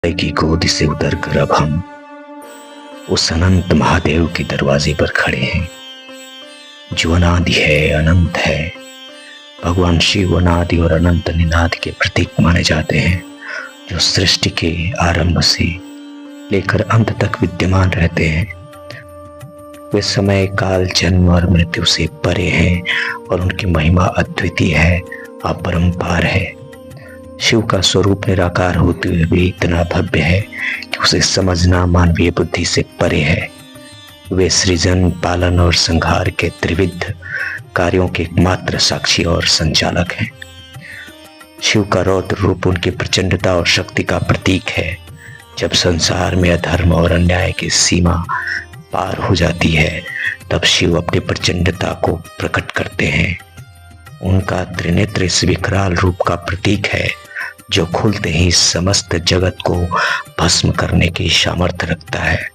की गोद से उतरकर अब हम उस अनंत महादेव के दरवाजे पर खड़े हैं जो अनादि है, अनंत है। भगवान शिव अनादि और अनंत निनाद के प्रतीक माने जाते हैं, जो सृष्टि के आरंभ से लेकर अंत तक विद्यमान रहते हैं। वे समय, काल, जन्म और मृत्यु से परे हैं और उनकी महिमा अद्वितीय है, अपरंपार है। शिव का स्वरूप निराकार होते हुए भी इतना भव्य है कि उसे समझना मानवीय बुद्धि से परे है। वे सृजन, पालन और संहार के त्रिविध कार्यों के एकमात्र साक्षी और संचालक हैं। शिव का रौद्र रूप उनकी प्रचंडता और शक्ति का प्रतीक है। जब संसार में अधर्म और अन्याय की सीमा पार हो जाती है, तब शिव अपनी प्रचंडता को प्रकट करते हैं। उनका त्रिनेत्र इस विकराल रूप का प्रतीक है, जो खुलते ही समस्त जगत को भस्म करने की सामर्थ्य रखता है।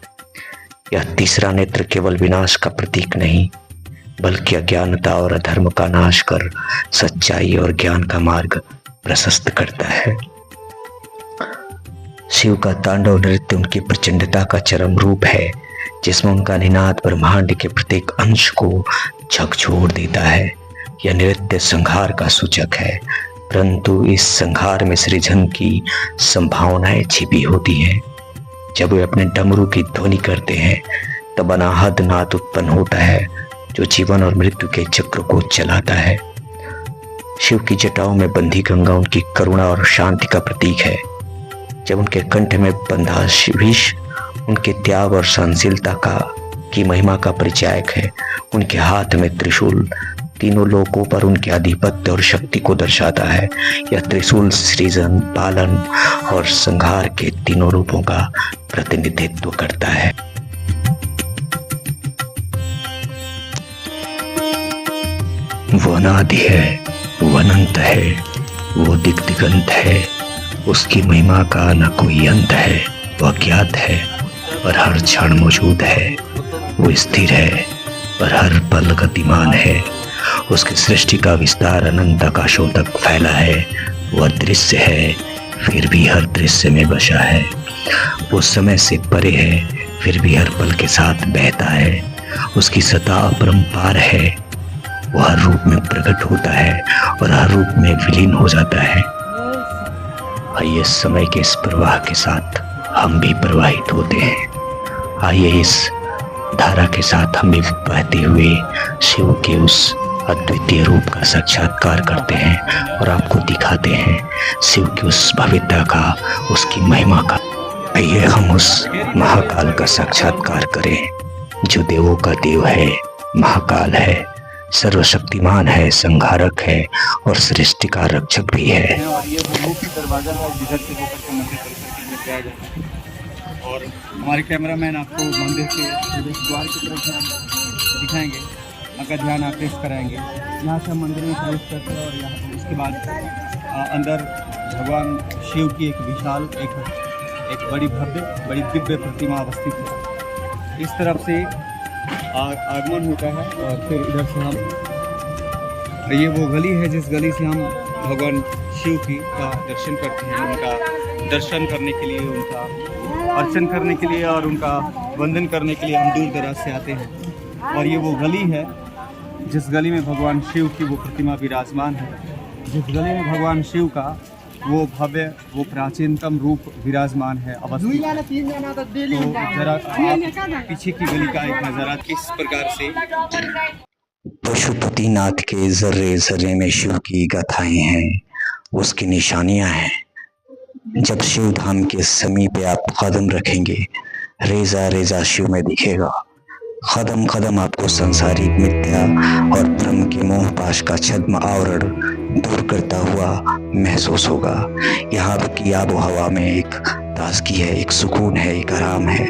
यह तीसरा नेत्र केवल विनाश का प्रतीक नहीं, बल्कि अज्ञानता और अधर्म का नाश कर सच्चाई और ज्ञान का मार्ग प्रशस्त करता है। शिव का तांडव नृत्य उनकी प्रचंडता का चरम रूप है, जिसमें उनका निनाद ब्रह्मांड के प्रत्येक अंश को झकझोर देता है। यह नृत्य संहार का सूचक है, परंतु इस संहार में सृजन की संभावनाएं छिपी होती हैं। जब वे अपने डमरू की ध्वनि करते हैं, तब अनाहद नाद उत्पन्न होता है, जो जीवन और मृत्यु के चक्र को चलाता है। शिव की जटाओं में बंधी गंगा उनकी करुणा और शांति का प्रतीक है। जब उनके कंठ में बंधा विष उनके त्याग और सहनशीलता की महिमा का परिचायक है। उनके हाथ में त्रिशूल तीनों लोकों पर उनके आधिपत्य और शक्ति को दर्शाता है। यह त्रिशूल सृजन, पालन और संहार के तीनों रूपों का प्रतिनिधित्व करता है। वो अनादि है, वो अनंत है, वो दिग्दिगंत है। उसकी महिमा का न कोई अंत है। वो अज्ञात है और हर क्षण मौजूद है। वो स्थिर है और हर पल गतिमान है। उसकी सृष्टि का विस्तार अनंत आकाशों तक फैला है। वो अदृश्य है, फिर भी हर दृश्य में बसा है। वो समय से परे है, फिर भी हर पल के साथ बहता है। उसकी सत्ता अपरंपार है। वो हर रूप में प्रकट होता है और हर रूप में विलीन हो जाता है। आइए समय के इस प्रवाह के साथ हम भी प्रवाहित होते हैं। आइए इस धारा के साथ हम भी बहते हुए शिव के उस अद्वितीय रूप का साक्षात्कार करते हैं और आपको दिखाते हैं शिव की उस भव्यता का, उसकी महिमा का। आइए हम उस महाकाल का साक्षात्कार करें, जो देवों का देव है, महाकाल है, सर्वशक्तिमान है, संहारक है और सृष्टि का रक्षक भी है। और हमारे कैमरामैन आपको मंदिर के द्वार की तरफ दिखाएंगे, आपका ध्यान आकृष्ट कराएंगे। यहाँ से हम मंदिर में प्रवेश करते हैं और यहाँ उसके बाद अंदर भगवान शिव की एक विशाल, एक बड़ी भव्य, बड़ी दिव्य प्रतिमा अवस्थित है। इस तरफ से आगमन होता है और फिर इधर से हम, ये वो गली है जिस गली से हम भगवान शिव की का दर्शन करते हैं। उनका दर्शन करने के लिए, उनका अर्चन करने के लिए और उनका वंदन करने के लिए हम दूर दराज से आते हैं। और ये वो गली है जिस गली में भगवान शिव की वो प्रतिमा विराजमान है, जिस गली में भगवान शिव का वो भव्य, वो प्राचीनतम रूप विराजमान है अवस्थित। तो जरा आप पीछे की गली का एक नज़ारा किस प्रकार से। पशुपतिनाथ के जर्रे जर्रे में शिव की गाथाएं हैं, उसकी निशानियां हैं। जब शिव धाम के समीप आप कदम रखेंगे, रेजा रेजा शिव में दिखेगा। कदम कदम आपको संसारिक मिथ्या और भ्रम के मोह पाश का छद्म आवरण दूर करता हुआ महसूस होगा। यहाँ की आबो हवा में एक ताजगी है, एक सुकून है, एक आराम है।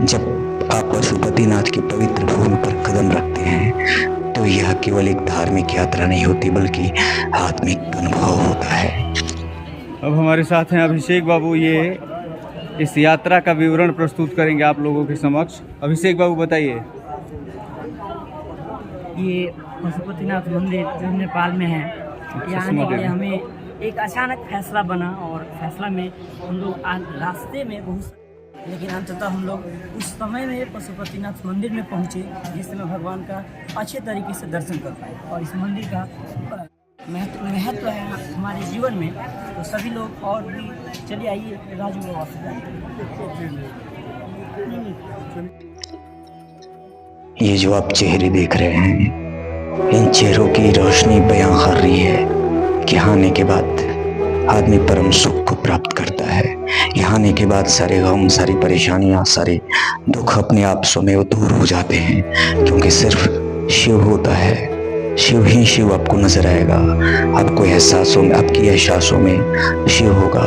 जब आप पशुपतिनाथ की पवित्र भूमि पर कदम रखते हैं, तो यह केवल एक धार्मिक यात्रा नहीं होती, बल्कि आत्मिक अनुभव होता है। अब हमारे साथ हैं अभिषेक बाबू, ये इस यात्रा का विवरण प्रस्तुत करेंगे आप लोगों के समक्ष। अभिषेक बाबू बताइए। ये पशुपतिनाथ मंदिर जो नेपाल में है, यहाँ आने के लिए हमें एक अचानक फैसला बना और फैसला में हम लोग रास्ते में बहुत, लेकिन अंततः हम लोग उस समय में पशुपतिनाथ मंदिर में पहुँचे जिसमें भगवान का अच्छे तरीके से दर्शन कर पाए। और इस मंदिर का महत्व है हमारे जीवन में, तो सभी लोग और भी चलिए आइए राजू बाबा से। ये जो आप चेहरे देख रहे हैं, इन चेहरों की रोशनी बयां कर रही है कि आने के बाद आदमी परम सुख को प्राप्त करता है। यहाँ आने के बाद सारे गम, सारी परेशानियां, सारे दुख अपने आप स्वयं दूर हो जाते हैं, क्योंकि सिर्फ शिव होता है। शिव ही शिव आपको नजर आएगा। आपको एहसासों में, आपकी एहसासों में शिव होगा,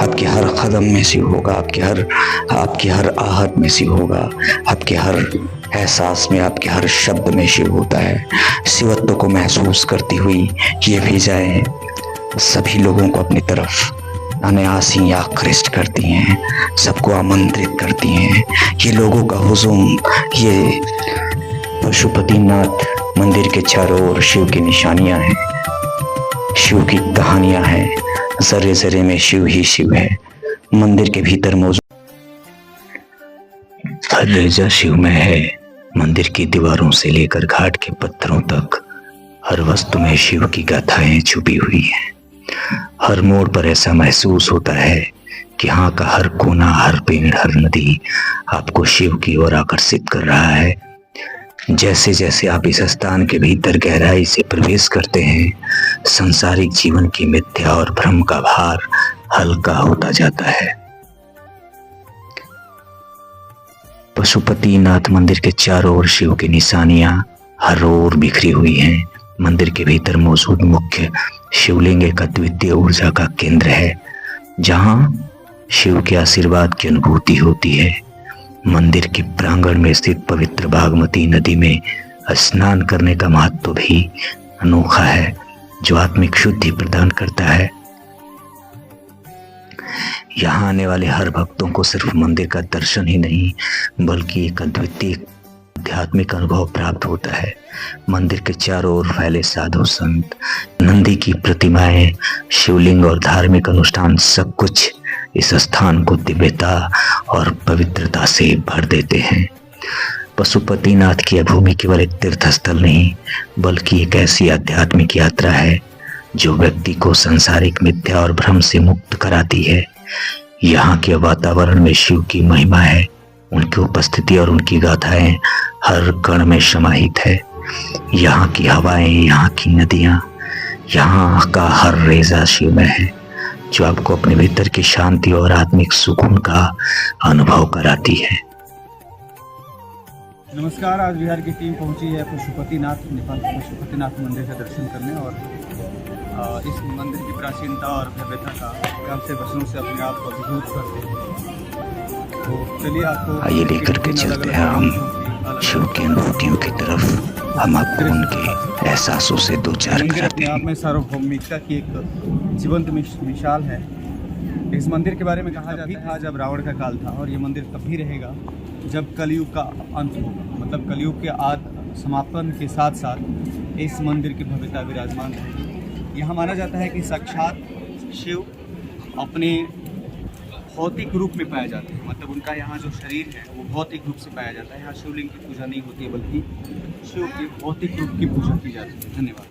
आपके हर कदम में शिव होगा, आपकी हर आहट में शिव होगा, आपके हर एहसास में, आपके हर शब्द में शिव होता है। शिवत्व को महसूस करती हुई ये फिजाएं सभी लोगों को अपनी तरफ अनायास ही आकृष्ट करती हैं, सबको आमंत्रित करती हैं। ये लोगों का हुजूम, ये पशुपतिनाथ मंदिर के चारों ओर शिव की निशानियां हैं, शिव की कहानियां हैं। जरे जरे में शिव ही शिव है। मंदिर के भीतर मौजूद हर रेजा शिवमय है। मंदिर की दीवारों से लेकर घाट के पत्थरों तक हर वस्तु में शिव की गाथाएं छुपी हुई हैं। हर मोड़ पर ऐसा महसूस होता है कि यहाँ का हर कोना, हर पेड़, हर नदी आपको शिव की ओर आकर्षित कर रहा है। जैसे जैसे आप इस स्थान के भीतर गहराई से प्रवेश करते हैं, सांसारिक जीवन की मिथ्या और भ्रम का भार हल्का होता जाता है। पशुपतिनाथ मंदिर के चारों ओर शिव की निशानियां हर ओर बिखरी हुई हैं। मंदिर के भीतर मौजूद मुख्य शिवलिंग एक अद्वितीय ऊर्जा का केंद्र है, जहां शिव के आशीर्वाद की अनुभूति होती है। मंदिर के प्रांगण में स्थित पवित्र बागमती नदी में स्नान करने का महत्व भी अनोखा है, जो आत्मिक शुद्धि प्रदान करता है। यहाँ आने वाले हर भक्तों को सिर्फ मंदिर का दर्शन ही नहीं, बल्कि एक अद्वितीय आध्यात्मिक अनुभव प्राप्त होता है। मंदिर के चारों ओर फैले साधु संत, नंदी की प्रतिमाएं, शिवलिंग और धार्मिक अनुष्ठान सब कुछ इस स्थान को दिव्यता और पवित्रता से भर देते हैं। पशुपतिनाथ की भूमि केवल एक तीर्थ स्थल नहीं, बल्कि एक ऐसी आध्यात्मिक यात्रा है जो व्यक्ति को सांसारिक मिथ्या और भ्रम से मुक्त कराती है। यहाँ के वातावरण में शिव की महिमा है, उनकी उपस्थिति और उनकी गाथाएं हर कण में समाहित है। यहाँ की हवाएं, यहाँ की नदियाँ, यहाँ का हर रेजा शिवमय है, जो आपको अपने भीतर की शांति और आत्मिक सुकून का अनुभव कराती है। नमस्कार, आज बिहार की टीम पहुंची है पशुपतिनाथ मंदिर का दर्शन करने और इस मंदिर की प्राचीनता और भव्यता का काम से वचनों से अपने आप को अभिभूत करते हैं। तो चलिए आपको आइए लेकर के चलते हैं हम शिव की अनुभूतियों की तरफ। हम आपको उनके एहसासों से दो चार कराते हैं। आप में सार्वभौमिकता की एक जीवंत मिसाल है। इस मंदिर के बारे में कहा जाता था जब रावण का काल था, और ये मंदिर तब भी रहेगा जब कलयुग का अंत होगा। मतलब कलयुग के समापन के साथ साथ इस मंदिर की भव्यता विराजमान रहेगी। यहाँ माना जाता है कि साक्षात शिव अपने भौतिक रूप में पाए जाते हैं। मतलब उनका यहाँ जो शरीर है वो भौतिक रूप से पाया जाता है। यहाँ शिवलिंग की पूजा नहीं होती है, बल्कि शिव के भौतिक रूप की पूजा की जाती है। धन्यवाद।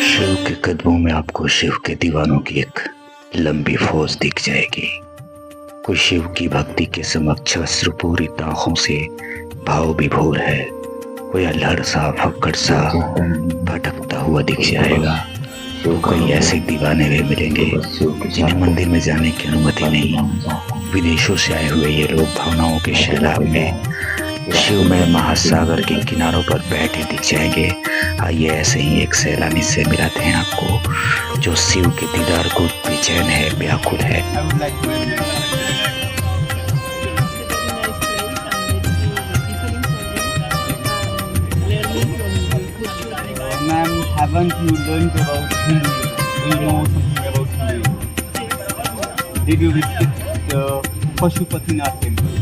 शिव के कदमों में आपको शिव के दीवानों की एक लंबी फौज दिख जाएगी। कोई शिव की भक्ति के समक्ष अश्रुपूरित आंखों से भाव विभोर है, कोई अल्हड़ सा, फक्कड़ सा भटकता हुआ दिख जाएगा। तो कई ऐसे दीवाने भी मिलेंगे जिन्हें मंदिर में जाने की अनुमति नहीं। विदेशों से आए हुए ये लोग भावनाओं के सैलाब में शिवमय महासागर के किनारों पर बैठे दिख जाएंगे। आइए ऐसे ही एक सैलानी से मिलाते हैं आपको, जो शिव के दीदार को बेचैन है, व्याकुल है। Ma'am, have want you learned about Hinduism? Do you know something about Hinduism? Did you visit the Pashupatinath temple?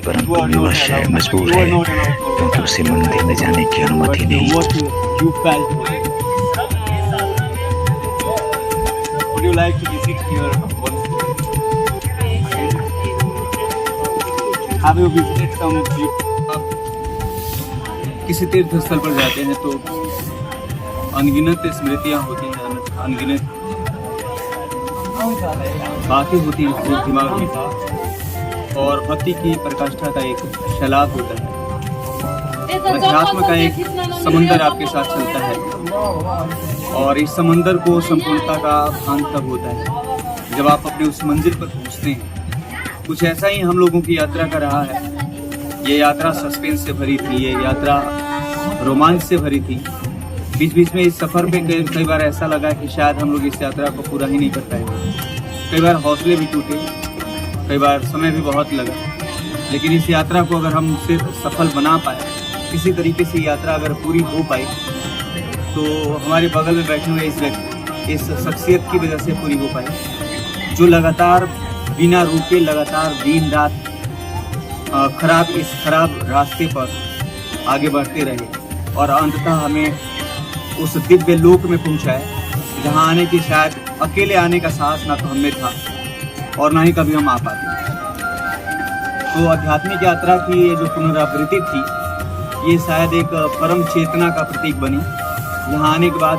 परंतु विवश है, मजबूर है, क्योंकि उसे मंदिर में जाने की अनुमति नहीं। What you felt? Would you like to visit here? Have you visited some? किसी तीर्थ स्थल पर जाते हैं तो अनगिनत स्मृतियाँ होती हैं, अनगिनत बातें होती हैं दिमाग में, और भक्ति की प्रकाष्ठा का एक शैलाब होता है, अध्यात्म का एक समंदर आपके साथ चलता है। और इस समंदर को संपूर्णता का भान तब होता है जब आप अपने उस मंजिल पर पहुंचते हैं। कुछ ऐसा ही हम लोगों की यात्रा का रहा है। ये यात्रा सस्पेंस से भरी थी, ये यात्रा रोमांच से भरी थी। बीच बीच में इस सफ़र पे कई बार ऐसा लगा कि शायद हम लोग इस यात्रा को पूरा ही नहीं कर पाएंगे। कई बार हौसले भी टूटे, कई बार समय भी बहुत लगा, लेकिन इस यात्रा को अगर हम उसे सफल बना पाए, किसी तरीके से यात्रा अगर पूरी हो पाई, तो हमारे बगल में बैठे हुए इस शख्सियत की वजह से पूरी हो पाई, जो लगातार बिना रुके, लगातार दिन रात इस खराब रास्ते पर आगे बढ़ते रहे और अंततः हमें उस दिव्य लोक में पहुंचाए, जहां आने की शायद अकेले आने का साहस ना तो हमें था और ना ही कभी हम आ पाते। तो आध्यात्मिक यात्रा की ये जो पुनरावृत्ति थी, ये शायद एक परम चेतना का प्रतीक बनी। यहाँ आने के बाद